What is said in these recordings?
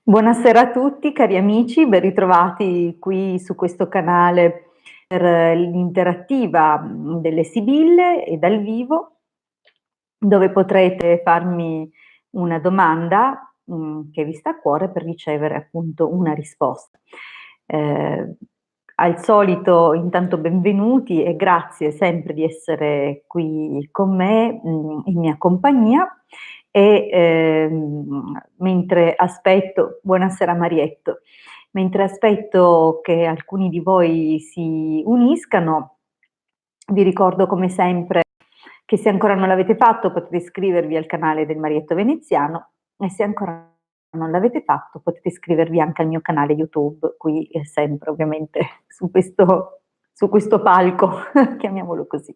Buonasera a tutti cari amici, ben ritrovati qui su questo canale per l'interattiva delle Sibille e dal vivo, dove potrete farmi una domanda che vi sta a cuore per ricevere appunto una risposta. Al solito intanto benvenuti e grazie sempre di essere qui con me in mia compagnia e mentre aspetto, buonasera Marietto, mentre aspetto che alcuni di voi si uniscano, vi ricordo come sempre che se ancora non l'avete fatto potete iscrivervi al canale del Marietto Veneziano e se ancora non l'avete fatto potete iscrivervi anche al mio canale YouTube, qui sempre ovviamente su questo palco, chiamiamolo così.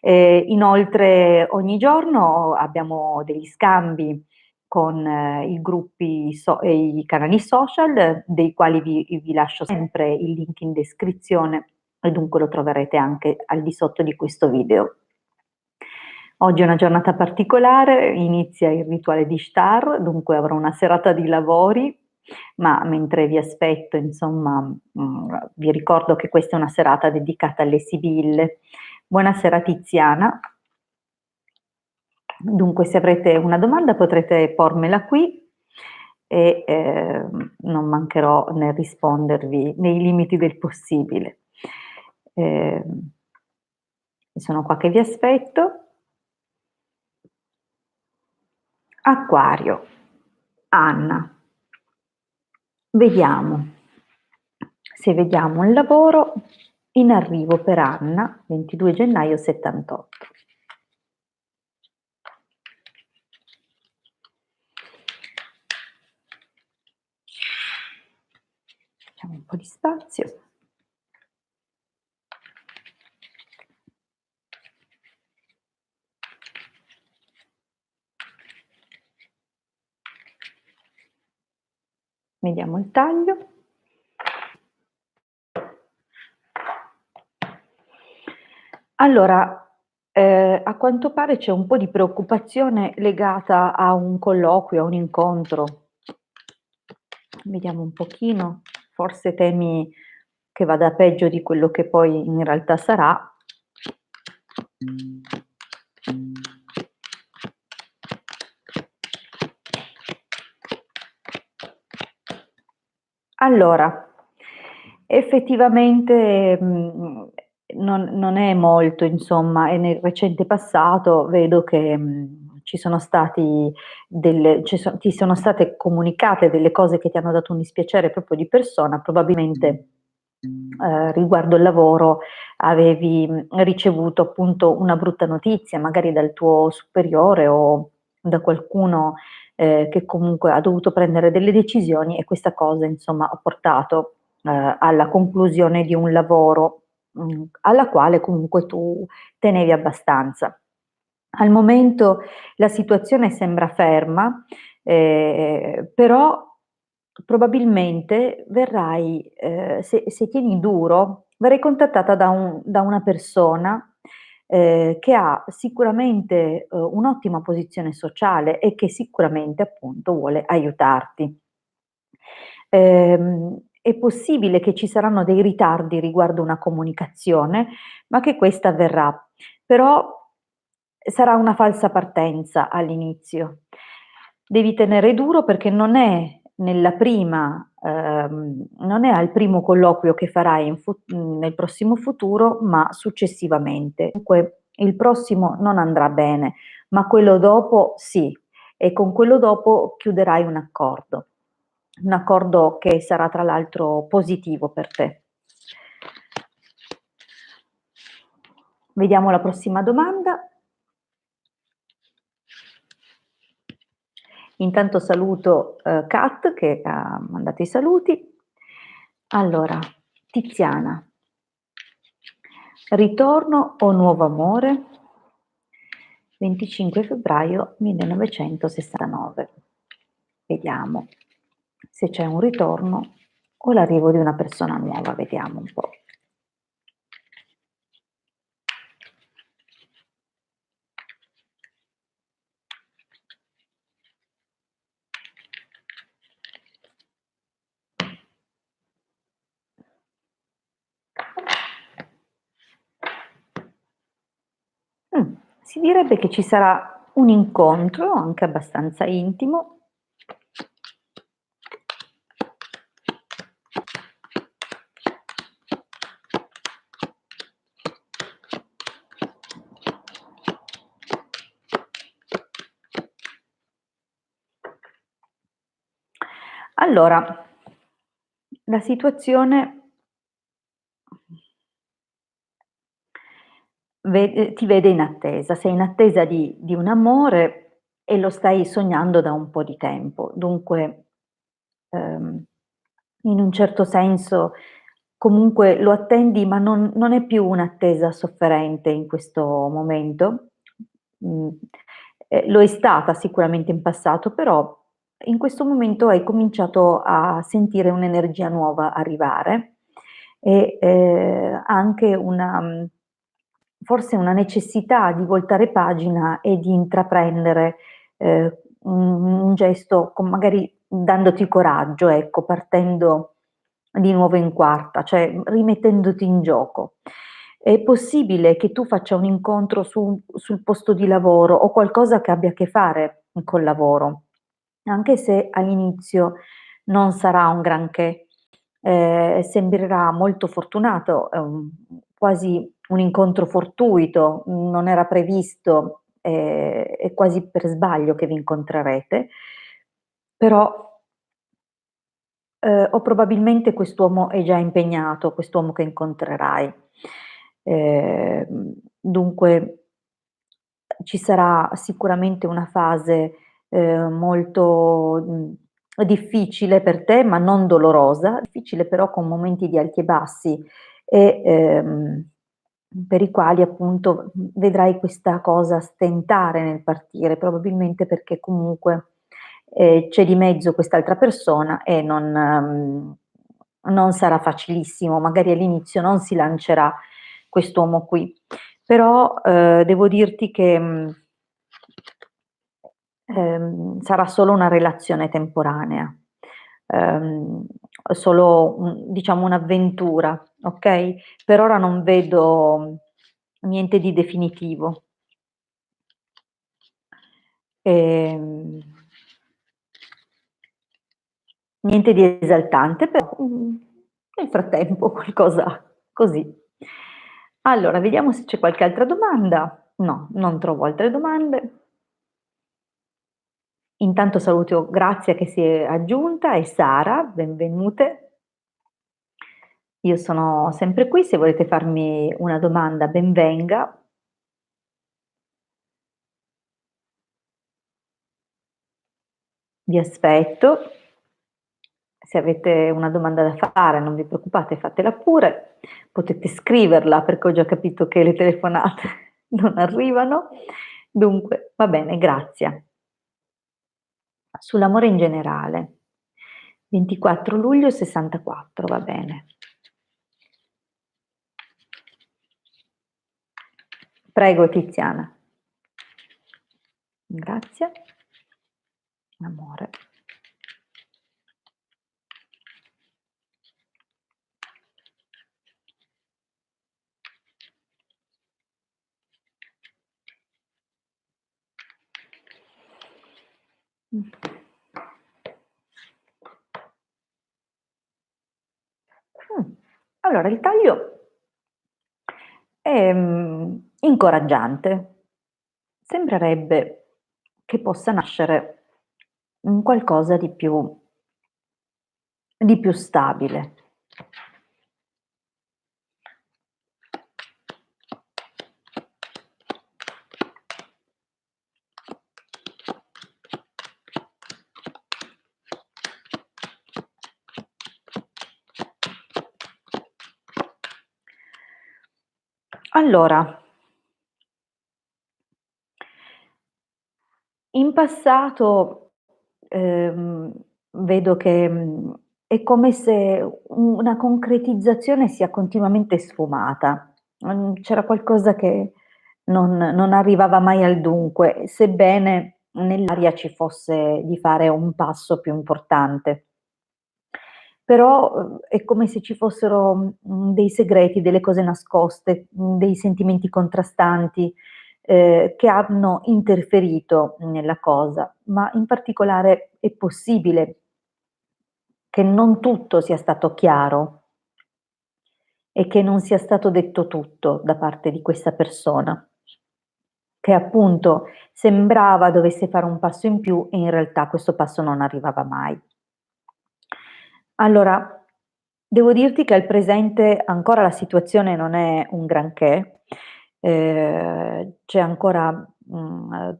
Inoltre ogni giorno abbiamo degli scambi con i gruppi e i canali social, dei quali vi lascio sempre il link in descrizione e dunque lo troverete anche al di sotto di questo video. Oggi è una giornata particolare, inizia il rituale di Ishtar, dunque avrò una serata di lavori, ma mentre vi aspetto, insomma, vi ricordo che questa è una serata dedicata alle Sibille. Buonasera Tiziana. Dunque se avrete una domanda potrete pormela qui e non mancherò nel rispondervi nei limiti del possibile. Sono qua che vi aspetto. Acquario, Anna, vediamo se vediamo un lavoro in arrivo per Anna, 22 gennaio 78. Facciamo un po' di spazio. Vediamo il taglio. Allora, a quanto pare c'è un po' di preoccupazione legata a un colloquio, a un incontro. Vediamo un pochino, forse temi che vada peggio di quello che poi in realtà sarà. Allora, effettivamente non è molto, insomma, e nel recente passato vedo che ci sono stati ti sono state comunicate delle cose che ti hanno dato un dispiacere proprio di persona, probabilmente riguardo il lavoro avevi ricevuto appunto una brutta notizia, magari dal tuo superiore o da qualcuno che comunque ha dovuto prendere delle decisioni e questa cosa insomma ha portato alla conclusione di un lavoro alla quale comunque tu tenevi abbastanza. Al momento la situazione sembra ferma, però probabilmente verrai, se tieni duro, verrai contattata da una persona che ha sicuramente un'ottima posizione sociale e che sicuramente appunto vuole aiutarti. È possibile che ci saranno dei ritardi riguardo una comunicazione, ma che questa avverrà. Però sarà una falsa partenza all'inizio. Devi tenere duro perché non è al primo colloquio che farai nel prossimo futuro, ma successivamente. Dunque il prossimo non andrà bene, ma quello dopo sì, e con quello dopo chiuderai un accordo che sarà tra l'altro positivo per te. Vediamo la prossima domanda. Intanto saluto Kat che ha mandato i saluti. Allora, Tiziana, ritorno o nuovo amore? 25 febbraio 1969. Vediamo se c'è un ritorno o l'arrivo di una persona nuova, vediamo un po'. Si direbbe che ci sarà un incontro, anche abbastanza intimo. Allora, la situazione ti vede in attesa, sei in attesa di un amore e lo stai sognando da un po' di tempo. Dunque, ehm, in un certo senso comunque lo attendi, ma non è più un'attesa sofferente in questo momento. Mhmm, lo è stata sicuramente in passato, però in questo momento hai cominciato a sentire un'energia nuova arrivare e, anche forse una necessità di voltare pagina e di intraprendere, un gesto con magari dandoti coraggio, ecco, partendo di nuovo in quarta, cioè rimettendoti in gioco. È possibile che tu faccia un incontro sul posto di lavoro o qualcosa che abbia a che fare col lavoro, anche se all'inizio non sarà un granché, sembrerà molto fortunato, quasi un incontro fortuito, non era previsto, è quasi per sbaglio che vi incontrerete, però o probabilmente quest'uomo è già impegnato, quest'uomo che incontrerai. Dunque ci sarà sicuramente una fase, molto, difficile per te, ma non dolorosa, difficile però con momenti di alti e bassi e, per i quali appunto, vedrai questa cosa stentare nel partire, probabilmente perché comunque, c'è di mezzo quest'altra persona e non sarà facilissimo, magari all'inizio non si lancerà quest'uomo qui. Però, devo dirti che, sarà solo una relazione temporanea, ehm, solo diciamo un'avventura, okay, per ora non vedo niente di definitivo. Ehm, Niente di esaltante, però, nel frattempo qualcosa così. Allora, vediamo se c'è qualche altra domanda. No, non trovo altre domande. Intanto saluto Grazia che si è aggiunta e Sara, benvenute. Io sono sempre qui, se volete farmi una domanda ben venga. Vi aspetto. Se avete una domanda da fare non vi preoccupate, fatela pure. Potete scriverla perché ho già capito che le telefonate non arrivano. Dunque, va bene, grazie. Sull'amore in generale. 24 luglio '64, va bene. Prego Tiziana. Grazie. Amore. Mh. Allora il taglio è, incoraggiante. Sembrerebbe che possa nascere un qualcosa di più stabile. Allora, in passato, vedo che, è come se una concretizzazione sia continuamente sfumata. C'era qualcosa che non arrivava mai al dunque, sebbene nell'aria ci fosse di fare un passo più importante. Però, è come se ci fossero, dei segreti, delle cose nascoste, dei sentimenti contrastanti, che hanno interferito nella cosa, ma in particolare è possibile che non tutto sia stato chiaro e che non sia stato detto tutto da parte di questa persona, che appunto sembrava dovesse fare un passo in più e in realtà questo passo non arrivava mai. Allora, devo dirti che al presente ancora la situazione non è un granché, c'è ancora,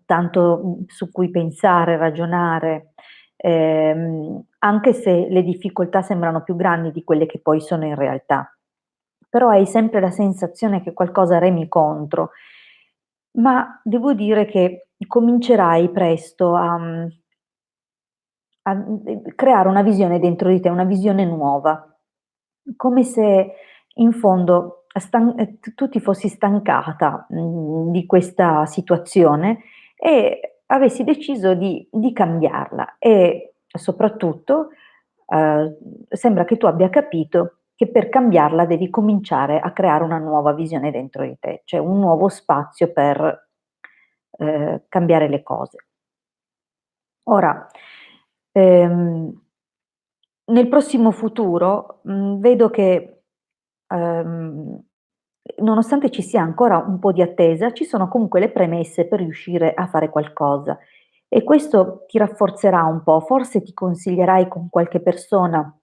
tanto, su cui pensare, ragionare, anche se le difficoltà sembrano più grandi di quelle che poi sono in realtà. Però hai sempre la sensazione che qualcosa remi contro, ma devo dire che comincerai presto a creare una visione dentro di te, una visione nuova, come se in fondo tu ti fossi stancata, di questa situazione e avessi deciso di cambiarla e soprattutto, sembra che tu abbia capito che per cambiarla devi cominciare a creare una nuova visione dentro di te, cioè un nuovo spazio per, cambiare le cose. Ora, ehm, nel prossimo futuro, vedo che, ehm, nonostante ci sia ancora un po' di attesa, ci sono comunque le premesse per riuscire a fare qualcosa e questo ti rafforzerà un po', forse ti consiglierai con qualche persona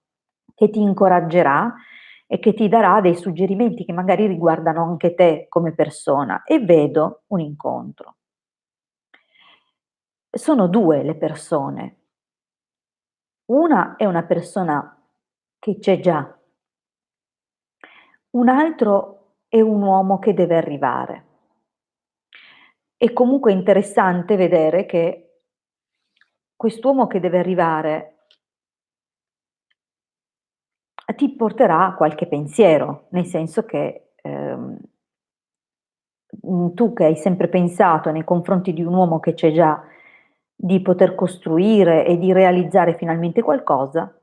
che ti incoraggerà e che ti darà dei suggerimenti che magari riguardano anche te come persona e vedo un incontro. Sono 2 le persone. Una è una persona che c'è già, un altro è un uomo che deve arrivare. È comunque interessante vedere che quest'uomo che deve arrivare ti porterà a qualche pensiero, nel senso che, tu che hai sempre pensato nei confronti di un uomo che c'è già, di poter costruire e di realizzare finalmente qualcosa,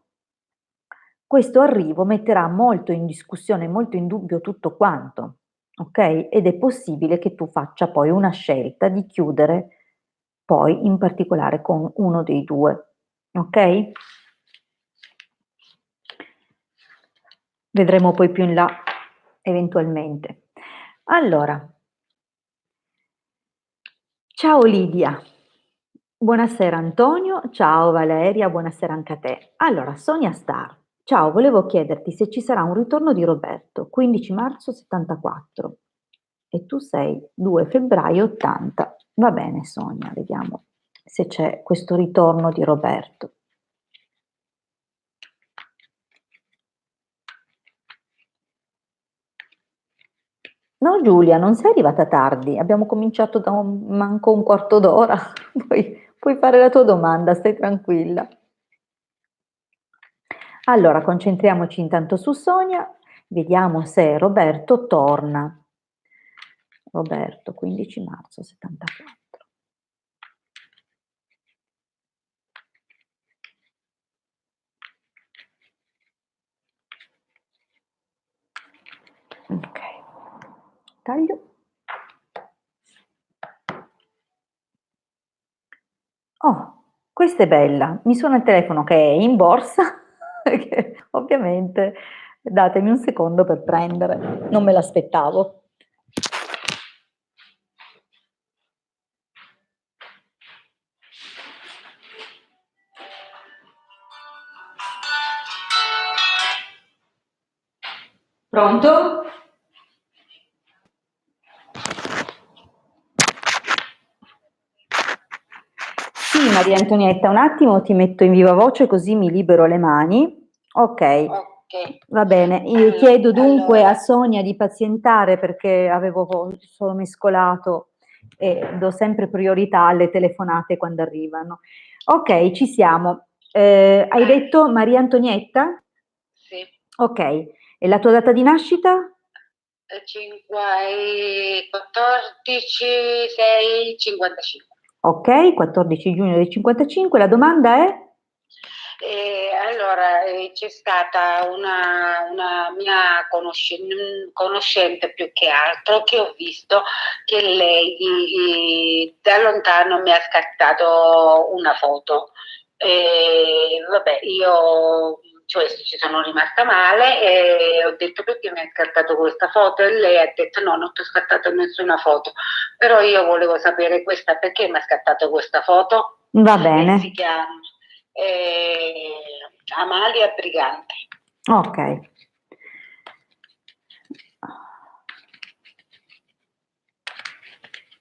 questo arrivo metterà molto in discussione, molto in dubbio tutto quanto, okay, ed è possibile che tu faccia poi una scelta di chiudere poi in particolare con uno dei 2, okay? Vedremo poi più in là eventualmente. Allora, ciao Lidia. Buonasera Antonio, ciao Valeria, buonasera anche a te. Allora, Sonia Star, ciao, volevo chiederti se ci sarà un ritorno di Roberto, 15 marzo 74 e tu sei 2 febbraio 80. Va bene Sonia, vediamo se c'è questo ritorno di Roberto. No Giulia, non sei arrivata tardi, abbiamo cominciato da manco un quarto d'ora, puoi fare la tua domanda, stai tranquilla. Allora, concentriamoci intanto su Sonia, vediamo se Roberto torna. Roberto, 15 marzo 74. Ok, taglio. Oh, questa è bella. Mi suona il telefono che è in borsa, che ovviamente datemi un secondo per prendere, non me l'aspettavo. Pronto? Sì, Maria Antonietta, un attimo ti metto in viva voce così mi libero le mani. Ok, Ok, va bene. Io chiedo dunque a Sonia di pazientare perché avevo solo mescolato e do sempre priorità alle telefonate quando arrivano. Ok, ci siamo. Hai detto Maria Antonietta? sì, Ok, e la tua data di nascita? 14, 6, 55. Ok, 14 giugno del 55. La domanda è? Allora, c'è stata una mia conoscente più che altro che ho visto che lei da lontano mi ha scattato una foto. Vabbè, io cioè, ci sono rimasta male e ho detto perché mi ha scattato questa foto e lei ha detto no, non ti ho scattato nessuna foto, però io volevo sapere questa perché mi ha scattato questa foto Va e bene, si chiama Amalia Brigante. ok.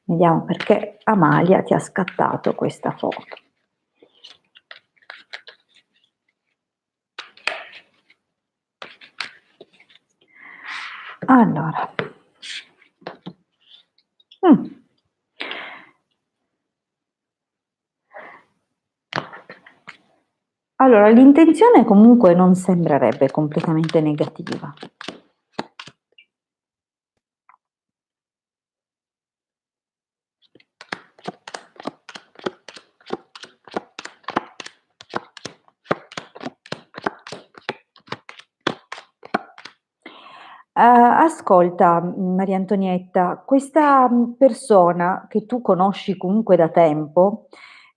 Vediamo perché Amalia ti ha scattato questa foto. Allora. Mm. Allora, l'intenzione comunque non sembrerebbe completamente negativa. Ascolta, Maria Antonietta, questa persona che tu conosci comunque da tempo,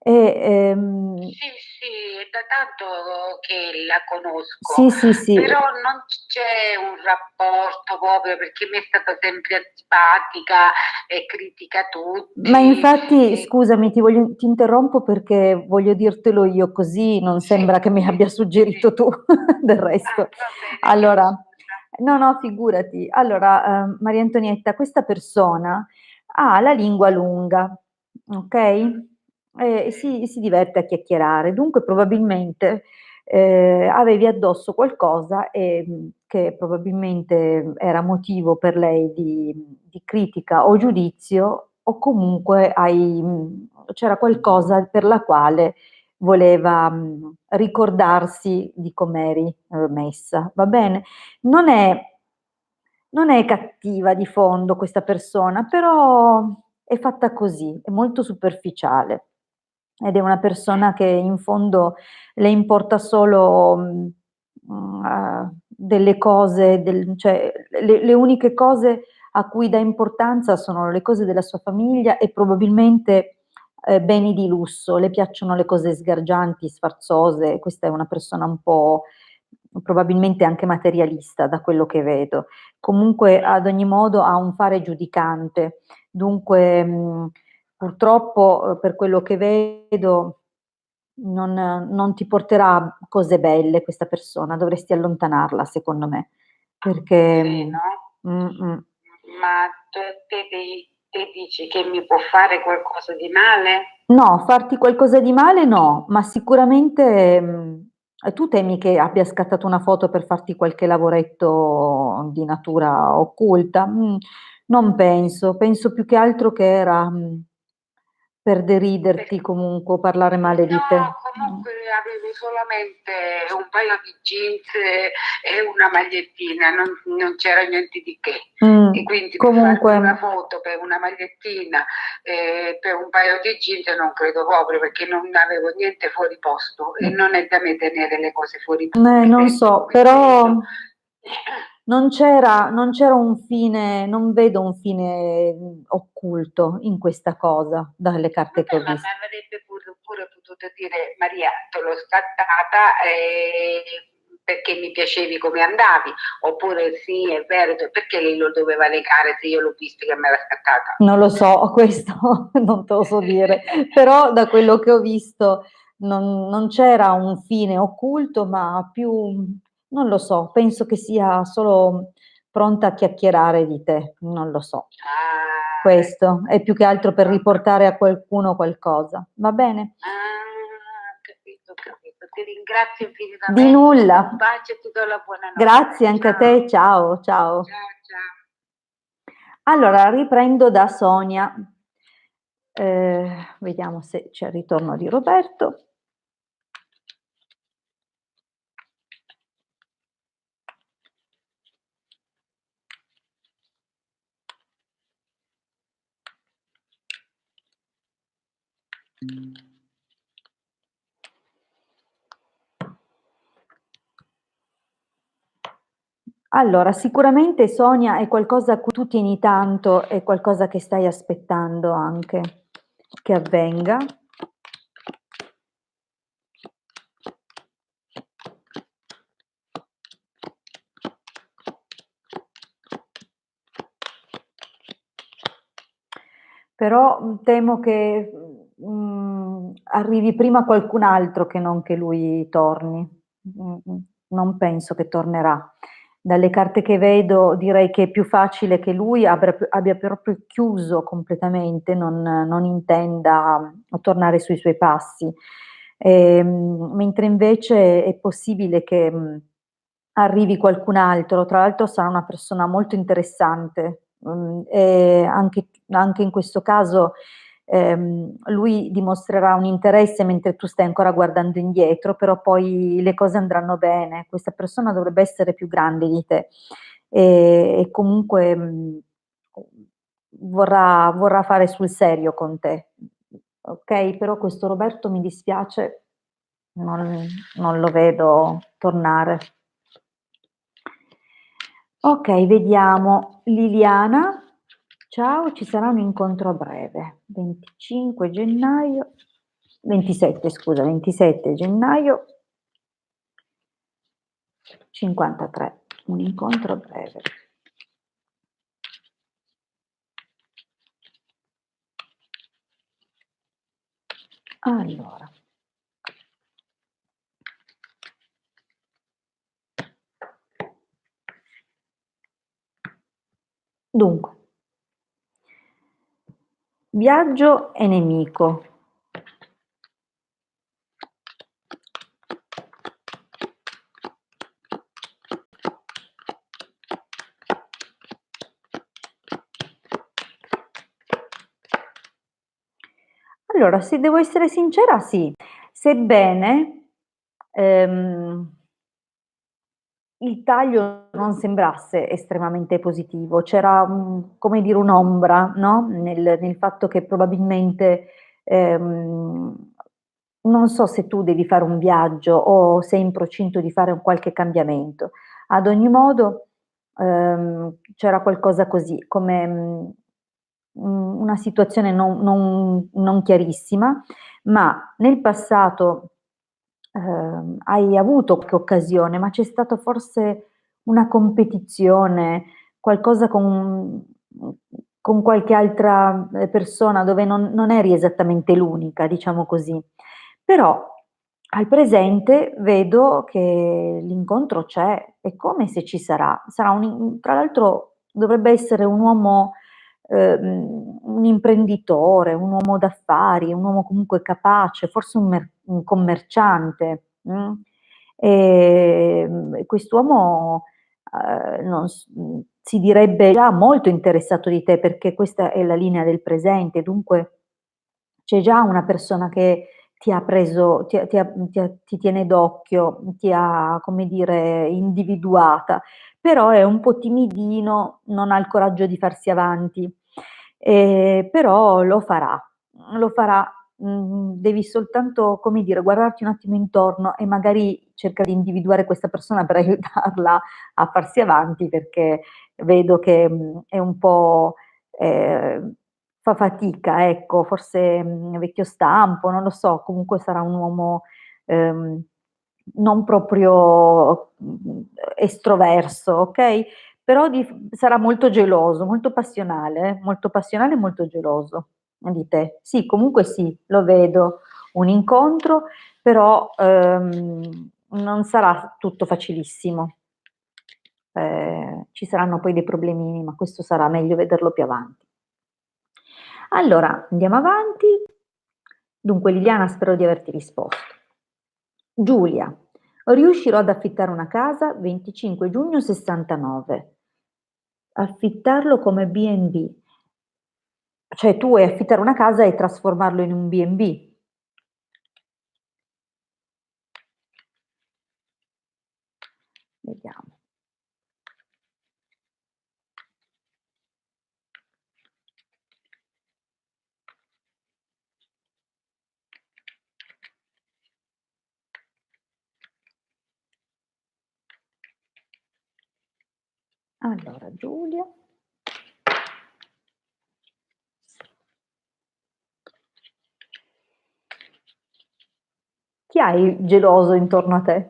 è, Sì, sì, è da tanto che la conosco, sì, sì, sì, però non c'è un rapporto proprio perché mi è stata sempre antipatica e critica ma tutti. infatti, E scusami, ti interrompo perché voglio dirtelo io, così non sì, sembra che mi sì, abbia sì. suggerito tu del resto. Ah, va bene, chiedo Allora, scusa. no, no, figurati. Allora, Maria Antonietta, questa persona ha la lingua lunga, ok? E Sì. si diverte a chiacchierare, dunque probabilmente avevi addosso qualcosa che probabilmente era motivo per lei di critica o giudizio, o comunque c'era qualcosa per la quale voleva ricordarsi di com'eri messa, va bene? Non è, non è cattiva di fondo questa persona, però è fatta così, è molto superficiale ed è una persona che in fondo le importa solo delle cose, cioè le uniche cose a cui dà importanza sono le cose della sua famiglia e probabilmente beni di lusso, le piacciono le cose sgargianti, sfarzose, questa è una persona un po' probabilmente anche materialista da quello che vedo. Comunque ad ogni modo ha un fare giudicante, dunque purtroppo per quello che vedo non ti porterà cose belle questa persona, dovresti allontanarla secondo me, perché Sì, no? mm. Ma te dici che mi può fare qualcosa di male? No, farti qualcosa di male no, ma sicuramente tu temi che abbia scattato una foto per farti qualche lavoretto di natura occulta? Non penso, penso più che altro che era per deriderti comunque o parlare male di No, te. comunque avevo solamente un paio di jeans e una magliettina, non c'era niente di che. E quindi per farmi Comunque, una foto per una magliettina e per un paio di jeans non credo proprio perché non avevo niente fuori posto e non è da me tenere le cose fuori non posto, so, come però credo. non c'era un fine, non vedo un fine occulto in questa cosa, dalle carte che Vabbè, ho ma visto. avrebbe pure potuto dire Maria, te l'ho scattata perché mi piacevi come andavi, oppure sì, è vero, perché lei lo doveva legare se io l'ho visto che me l'ha scattata? Non lo so, questo non te lo so dire, però da quello che ho visto non c'era un fine occulto, ma più, non lo so, penso che sia solo pronta a chiacchierare di te, non lo so. Ah, Questo è più che altro per ho riportare a qualcuno qualcosa, va bene? capito, ho capito. Ti ringrazio Di infinitamente, un nulla. bacio e ti do la buonanotte. Grazie anche a Ciao, te, ciao, ciao. ciao, ciao. Allora, riprendo da Sonia. Vediamo se c'è il ritorno di Roberto. Allora, sicuramente Sonia è qualcosa a cui tu tieni tanto, è qualcosa che stai aspettando anche che avvenga. Però, temo che, arrivi prima qualcun altro che non che lui torni. Non penso che tornerà. Dalle carte che vedo direi che è più facile che lui abbia proprio chiuso completamente, non intenda tornare sui suoi passi. Mentre invece è possibile che, arrivi qualcun altro, tra l'altro sarà una persona molto interessante, e anche in questo caso, lui dimostrerà un interesse mentre tu stai ancora guardando indietro, però poi le cose andranno bene. Questa persona dovrebbe essere più grande di te, e comunque, vorrà fare sul serio con te, okay, però questo Roberto mi dispiace, non non lo vedo tornare. Okay, vediamo. Liliana, ciao, ci sarà un incontro a breve. 25 gennaio 27 scusa, 27 gennaio 53, un incontro a breve. Allora, dunque, viaggio e nemico. Allora, se devo essere sincera sì, sebbene, ehm il taglio non sembrasse estremamente positivo, c'era come dire un'ombra, no, nel fatto che probabilmente, non so se tu devi fare un viaggio o sei in procinto di fare un qualche cambiamento. Ad ogni modo, c'era qualcosa così, come, una situazione non chiarissima, ma nel passato, hai avuto qualche occasione, ma c'è stato forse una competizione, qualcosa con qualche altra, persona dove non eri esattamente l'unica, diciamo così. Però al presente vedo che l'incontro c'è, è come se ci sarà. Sarà tra l'altro dovrebbe essere un uomo, un imprenditore, un uomo d'affari, un uomo comunque capace, forse un commerciante, e quest'uomo, si direbbe già molto interessato di te, perché questa è la linea del presente, dunque c'è già una persona che ti ha preso ti tiene d'occhio, ti ha, come dire, individuata, però è un po' timidino, non ha il coraggio di farsi avanti, però lo farà. Devi soltanto, come dire, guardarti un attimo intorno e magari cercare di individuare questa persona per aiutarla a farsi avanti, perché vedo che, è un po', ehm, fa fatica, ecco, forse, vecchio stampo, non lo so, comunque sarà un uomo, ehm, non proprio, estroverso, okay, però sarà molto passionale e molto geloso di te. Sì, comunque sì, lo vedo, un incontro, però, non sarà tutto facilissimo. Ci saranno poi dei problemini, ma questo sarà meglio vederlo più avanti. Allora, andiamo avanti. Dunque Liliana, spero di averti risposto. Giulia: riuscirò ad affittare una casa 25 giugno 69. Affittarlo come B&B. Cioè tu vuoi affittare una casa e trasformarlo in un B&B. Vediamo. Allora, Giulia. Chi hai geloso intorno a te?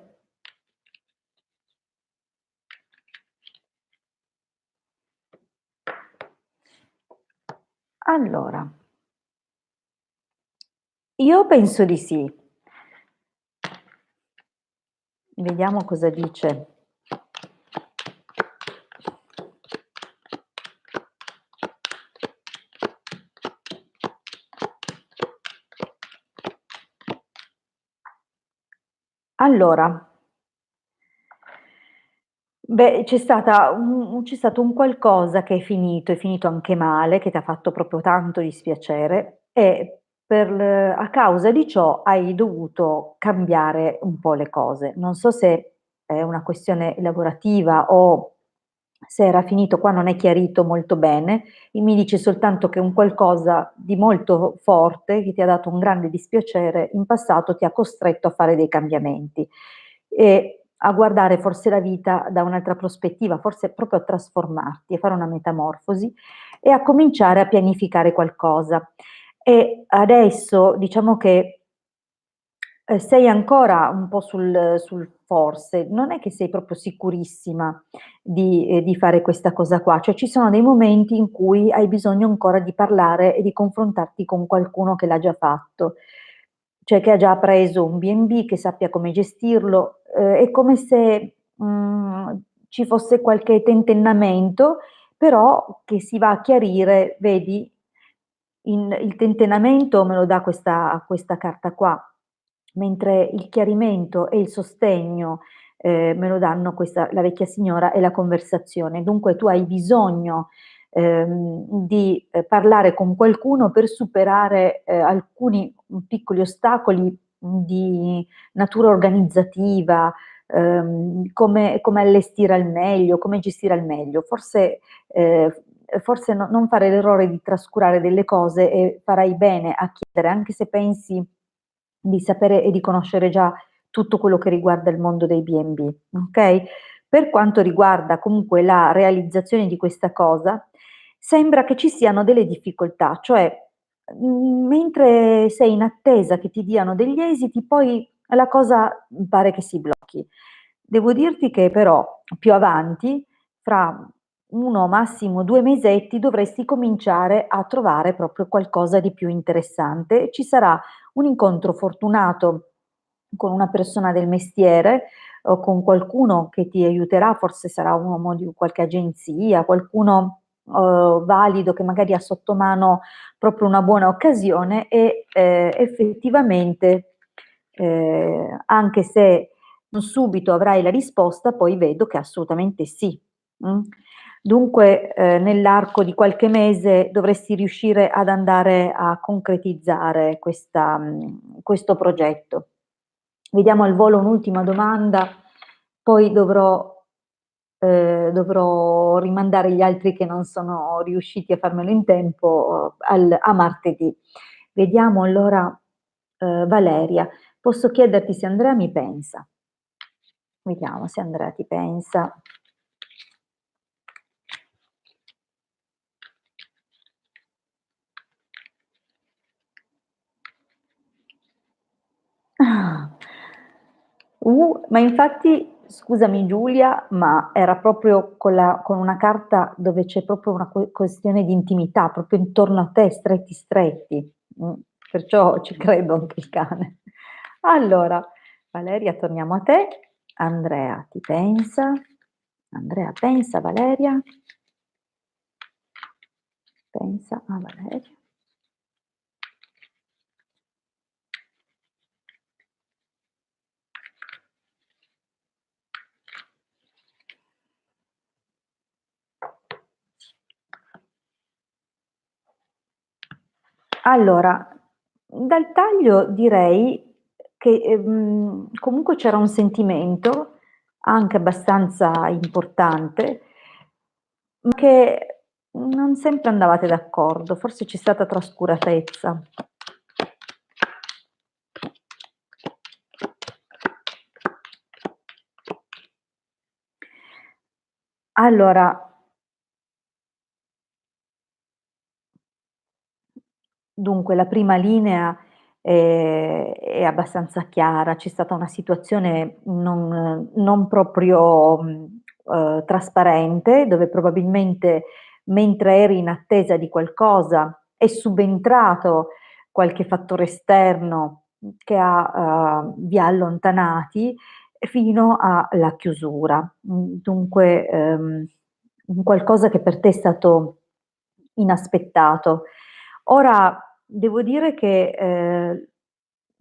Allora, io penso di sì. Vediamo cosa dice. Allora, beh, c'è stato un qualcosa che è finito anche male, che t'ha fatto proprio tanto dispiacere e a causa di ciò hai dovuto cambiare un po' le cose. Non so se è una questione lavorativa o se era finito, qua non è chiarito molto bene, e mi dice soltanto che un qualcosa di molto forte, che ti ha dato un grande dispiacere in passato, ti ha costretto a fare dei cambiamenti e a guardare forse la vita da un'altra prospettiva, forse proprio a trasformarti, a fare una metamorfosi e a cominciare a pianificare qualcosa. E adesso diciamo che sei ancora un po' sul forse, non è che sei proprio sicurissima di fare questa cosa qua, cioè ci sono dei momenti in cui hai bisogno ancora di parlare e di confrontarti con qualcuno che l'ha già fatto, cioè che ha già preso un B&B, che sappia come gestirlo, è come se, ci fosse qualche tentennamento, però che si va a chiarire, vedi, il tentennamento me lo dà questa carta qua, mentre il chiarimento e il sostegno, me lo danno la vecchia signora e la conversazione. Dunque tu hai bisogno, di, parlare con qualcuno per superare, alcuni, piccoli ostacoli, di natura organizzativa, come allestire al meglio, come gestire al meglio. Forse non fare l'errore di trascurare delle cose e farai bene a chiedere, anche se pensi di sapere e di conoscere già tutto quello che riguarda il mondo dei B&B, okay? Per quanto riguarda comunque la realizzazione di questa cosa, sembra che ci siano delle difficoltà, cioè, mentre sei in attesa che ti diano degli esiti, poi la cosa pare che si blocchi. Devo dirti che però più avanti, fra 1 massimo 2 mesetti, dovresti cominciare a trovare proprio qualcosa di più interessante. Ci sarà un incontro fortunato con una persona del mestiere o con qualcuno che ti aiuterà, forse sarà un uomo di qualche agenzia, qualcuno, valido che magari ha sotto mano proprio una buona occasione e, effettivamente, anche se non subito avrai la risposta, poi vedo che assolutamente sì. Mh. Dunque, nell'arco di qualche mese dovresti riuscire ad andare a concretizzare questo progetto. Vediamo al volo un'ultima domanda, poi dovrò rimandare gli altri che non sono riusciti a farmelo in tempo a martedì. Vediamo allora, Valeria. Posso chiederti se Andrea mi pensa? Vediamo se Andrea ti pensa. Ah. Ma infatti, scusami Giulia, ma era proprio con una carta dove c'è proprio una questione di intimità, proprio intorno a te, stretti stretti. Perciò ci credo anche il cane. Allora, Valeria, torniamo a te. Andrea ti pensa. Andrea pensa, Valeria. Pensa a Valeria. Allora, dal taglio direi che, comunque c'era un sentimento, anche abbastanza importante, ma che non sempre andavate d'accordo, forse c'è stata trascuratezza. Allora, dunque la prima linea, è abbastanza chiara. C'è stata una situazione non proprio, trasparente, dove probabilmente mentre eri in attesa di qualcosa è subentrato qualche fattore esterno che vi ha allontanati fino alla chiusura. Dunque, un qualcosa che per te è stato inaspettato. Ora devo dire che,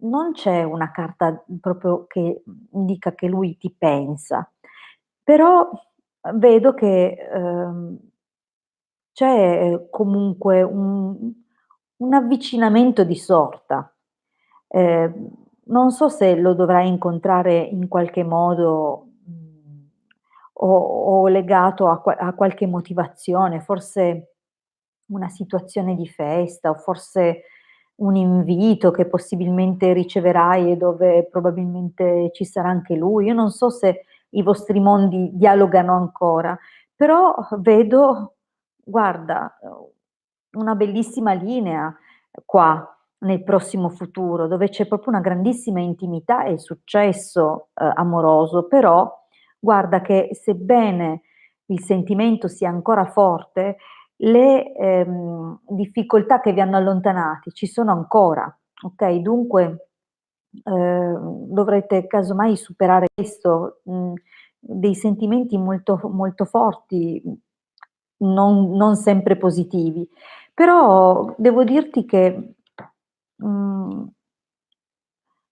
non c'è una carta proprio che dica che lui ti pensa, però vedo che, c'è, comunque un avvicinamento di sorta. Ehm, Non so se lo dovrai incontrare in qualche modo, o legato a qualche motivazione, forse una situazione di festa o forse un invito che possibilmente riceverai e dove probabilmente ci sarà anche lui. Io non so se i vostri mondi dialogano ancora, però vedo, guarda, una bellissima linea qua nel prossimo futuro, dove c'è proprio una grandissima intimità e successo, amoroso, però guarda che sebbene il sentimento sia ancora forte, le, difficoltà che vi hanno allontanati ci sono ancora, okay, dunque, dovrete casomai superare questo, dei sentimenti molto forti, non sempre positivi. Però devo dirti che, mhmm,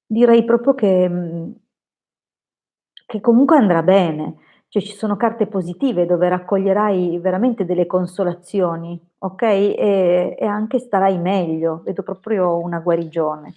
direi proprio che comunque andrà bene, cioè ci sono carte positive dove raccoglierai veramente delle consolazioni, okay, e anche starai meglio, vedo proprio una guarigione.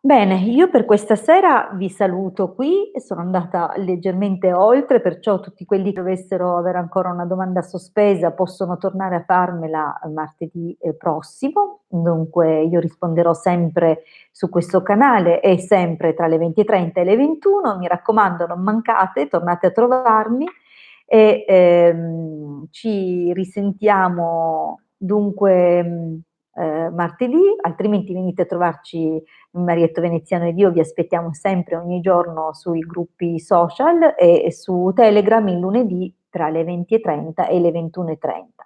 Bene, io per questa sera vi saluto qui e sono andata leggermente oltre, perciò tutti quelli che dovessero avere ancora una domanda sospesa possono tornare a farmela martedì, prossimo. Dunque io risponderò sempre su questo canale e sempre tra le 20:30 e le 21. Mi raccomando, non mancate, tornate a trovarmi e, ci risentiamo dunque, martedì, altrimenti venite a trovarci in Marietto Veneziano ed io vi aspettiamo sempre ogni giorno sui gruppi social e su Telegram il lunedì tra le 20:30 e le 21:30.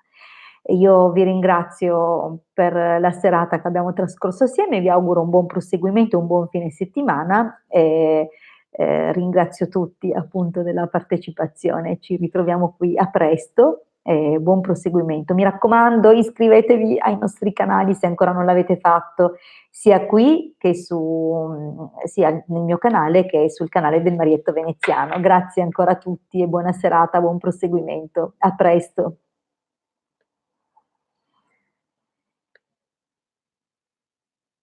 E io vi ringrazio per la serata che abbiamo trascorso assieme, vi auguro un buon proseguimento, un buon fine settimana e, ringrazio tutti appunto della partecipazione. Ci ritroviamo qui a presto e buon proseguimento. Mi raccomando, iscrivetevi ai nostri canali se ancora non l'avete fatto, sia qui che sia nel mio canale che sul canale del Marietto Veneziano. Grazie ancora a tutti e buona serata, buon proseguimento. A presto.